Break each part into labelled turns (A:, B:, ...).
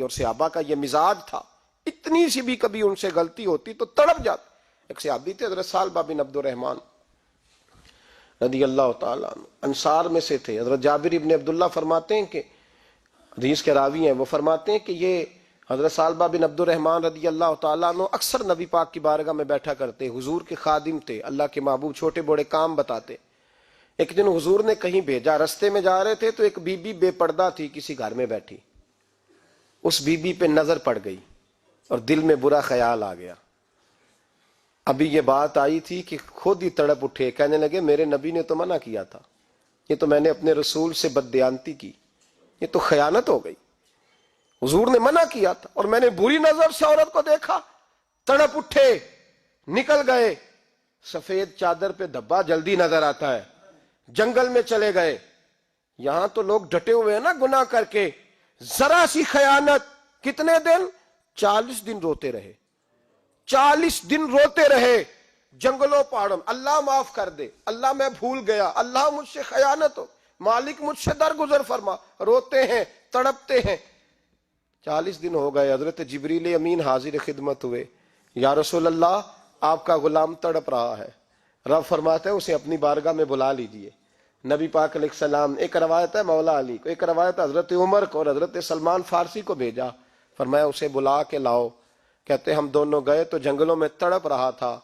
A: اور صحابہ کا یہ مزاج تھا، اتنی سی بھی کبھی ان سے غلطی ہوتی تو تڑپ جاتے۔ ایک صحابی تھے حضرت ثعلبہ بن عبد الرحمن رضی اللہ تعالیٰ عنہ، انصار میں سے تھے۔ حضرت جابر ابن عبداللہ فرماتے ہیں کہ حدیث کے راوی ہیں، وہ فرماتے ہیں کہ یہ حضرت ثعلبہ بن عبد الرحمن رضی اللہ تعالیٰ عنہ اکثر نبی پاک کی بارگاہ میں بیٹھا کرتے، حضور کے خادم تھے، اللہ کے محبوب، چھوٹے بڑے کام بتاتے۔ ایک دن حضور نے کہیں بھیجا، رستے میں جا رہے تھے تو ایک بی بی بے پردہ تھی کسی گھر میں بیٹھی، اس بی بی پہ نظر پڑ گئی اور دل میں برا خیال آ گیا۔ ابھی یہ بات آئی تھی کہ خود ہی تڑپ اٹھے، کہنے لگے میرے نبی نے تو منع کیا تھا، یہ تو میں نے اپنے رسول سے بددیانتی کی، یہ تو خیانت ہو گئی، حضور نے منع کیا تھا اور میں نے بری نظر سے عورت کو دیکھا۔ تڑپ اٹھے، نکل گئے، سفید چادر پہ دھبا جلدی نظر آتا ہے، جنگل میں چلے گئے۔ یہاں تو لوگ ڈٹے ہوئے ہیں نا گناہ کر کے، ذرا سی خیانت، کتنے دن؟ 40 دن روتے رہے، 40 دن روتے رہے جنگلوں پہاڑوں، اللہ معاف کر دے، اللہ میں بھول گیا، اللہ مجھ سے خیانت ہو، مالک مجھ سے درگزر فرما، روتے ہیں، تڑپتے ہیں۔ 40 دن ہو گئے، حضرت جبریل امین حاضر خدمت ہوئے، یا رسول اللہ آپ کا غلام تڑپ رہا ہے۔ رب فرماتے ہیں اسے اپنی بارگاہ میں بلا لیجئے۔ نبی پاک علیہ السلام، ایک روایت ہے مولا علی کو، ایک روایت حضرت عمر کو اور حضرت سلمان فارسی کو بھیجا، فرمایا اسے بلا کے لاؤ۔ کہتے ہم دونوں گئے تو جنگلوں میں تڑپ رہا تھا۔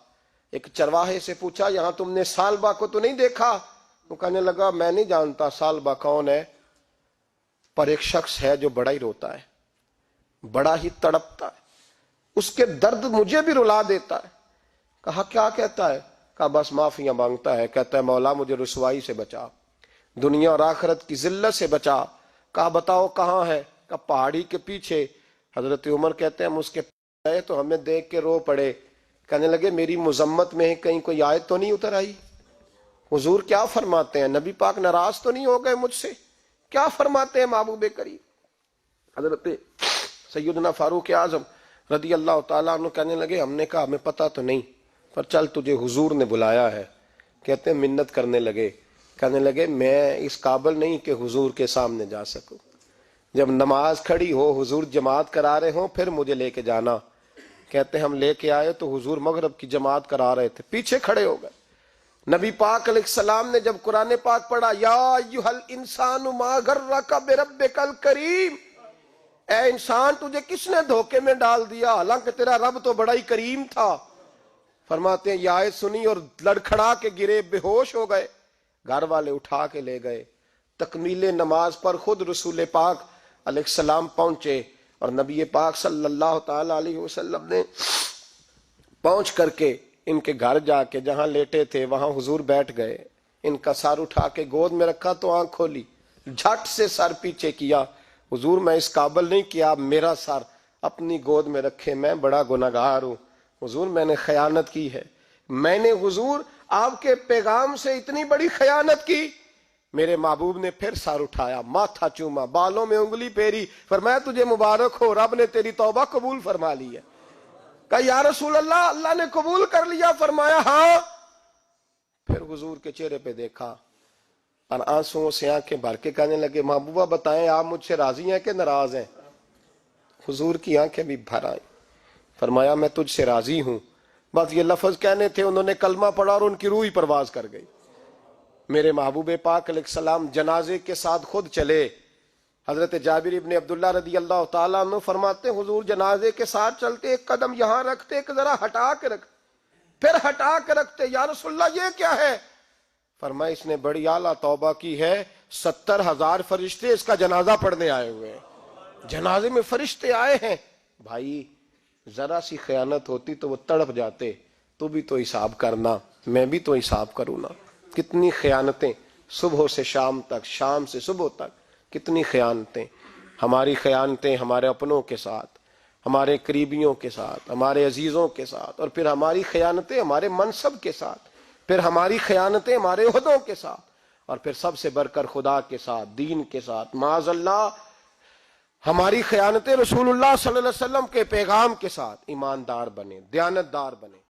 A: ایک چرواہے سے پوچھا یہاں تم نے ثعلبہ کو تو نہیں دیکھا؟ وہ کہنے لگا میں نہیں جانتا ثعلبہ کون ہے، پر ایک شخص ہے جو بڑا ہی روتا ہے، بڑا ہی تڑپتا ہے، اس کے درد مجھے بھی رلا دیتا ہے۔ کہا کیا کہتا ہے؟ کہا بس معافیاں مانگتا ہے، کہتا ہے مولا مجھے رسوائی سے بچا، دنیا اور آخرت کی ذلت سے بچا۔ کہا بتاؤ کہاں ہے؟ کہا پہاڑی کے پیچھے۔ حضرت عمر کہتے ہیں ہم اس کے گئے تو ہمیں دیکھ کے رو پڑے، کہنے لگے میری مذمت میں کہیں کوئی آیت تو نہیں اتر آئی؟ حضور کیا فرماتے ہیں؟ نبی پاک ناراض تو نہیں ہو گئے مجھ سے؟ کیا فرماتے ہیں محبوب کریم؟ حضرت سیدنا فاروق اعظم رضی اللہ تعالیٰ عنہ کہنے لگے ہم نے کہا ہمیں پتہ تو نہیں، پر چل تجھے حضور نے بلایا ہے۔ کہتے ہیں منت کرنے لگے، کہنے لگے میں اس قابل نہیں کہ حضور کے سامنے جا سکوں، جب نماز کھڑی ہو حضور جماعت کرا رہے ہوں پھر مجھے لے کے جانا۔ کہتے ہیں ہم لے کے آئے تو حضور مغرب کی جماعت کرا رہے تھے، پیچھے کھڑے ہو گئے۔ نبی پاک علیہ السلام نے جب قرآن پاک پڑھا یا ایھا الانسان ما غرک بربک الکریم، اے انسان تجھے کس نے دھوکے میں ڈال دیا، حالانکہ تیرا رب تو بڑا ہی کریم تھا۔ فرماتے ہیں یہ آیت سنی اور لڑکھڑا کے گرے، بے ہوش ہو گئے، گھر والے اٹھا کے لے گئے۔ تکمیل نماز پر خود رسول پاک علیہ السلام پہنچے اور نبی پاک صلی اللہ تعالی علیہ وسلم نے پہنچ کر کے ان کے گھر جا کے جہاں لیٹے تھے وہاں حضور بیٹھ گئے، ان کا سر اٹھا کے گود میں رکھا تو آنکھ کھولی، جھٹ سے سر پیچھے کیا۔ حضور میں اس قابل نہیں کہ آپ میرا سر اپنی گود میں رکھے، میں بڑا گناہگار ہوں حضور، میں نے خیانت کی ہے، میں نے حضور آپ کے پیغام سے اتنی بڑی خیانت کی۔ میرے محبوب نے پھر سر اٹھایا، ماتھا چوما، بالوں میں انگلی پھیری، فرمایا تجھے مبارک ہو، رب نے تیری توبہ قبول فرما لی ہے۔ کہا یا رسول اللہ اللہ نے قبول کر لیا؟ فرمایا ہاں۔ پھر حضور کے چہرے پہ دیکھا اور آنسوؤں سے آنکھیں بھر کے کہنے لگے محبوبہ بتائیں آپ مجھ سے راضی ہیں کہ ناراض ہیں؟ حضور کی آنکھیں بھی بھر آئیں، فرمایا میں تجھ سے راضی ہوں، بس یہ لفظ کہنے تھے، انہوں نے کلمہ پڑھا اور ان کی روح ہی پرواز کر گئی۔ میرے محبوب پاک علیہ السلام جنازے کے ساتھ خود چلے۔ حضرت جابر ابن عبداللہ رضی اللہ تعالیٰ عنہ فرماتے ہیں حضور جنازے کے ساتھ چلتے، ایک قدم یہاں رکھتے، ایک ذرا ہٹا کے رکھتے، پھر ہٹا کے رکھتے، یا رسول اللہ یہ کیا ہے؟ فرمایا اس نے بڑی اعلیٰ توبہ کی ہے، 70,000 فرشتے اس کا جنازہ پڑھنے آئے ہوئے ہیں، جنازے میں فرشتے آئے ہیں۔ بھائی ذرا سی خیانت ہوتی تو وہ تڑپ جاتے، تو بھی تو حساب کرنا، میں بھی تو حساب کروں نا۔ کتنی خیانتیں صبح سے شام تک، شام سے صبح تک، کتنی خیانتیں، ہماری خیانتیں ہمارے اپنوں کے ساتھ، ہمارے قریبیوں کے ساتھ، ہمارے عزیزوں کے ساتھ، اور پھر ہماری خیانتیں ہمارے منصب کے ساتھ، پھر ہماری خیانتیں ہمارے عہدوں کے ساتھ، اور پھر سب سے بڑھ کر خدا کے ساتھ، دین کے ساتھ۔ معاذ اللہ ہماری خیانتیں رسول اللہ صلی اللہ علیہ وسلم کے پیغام کے ساتھ۔ ایماندار بنے، دیانتدار بنے۔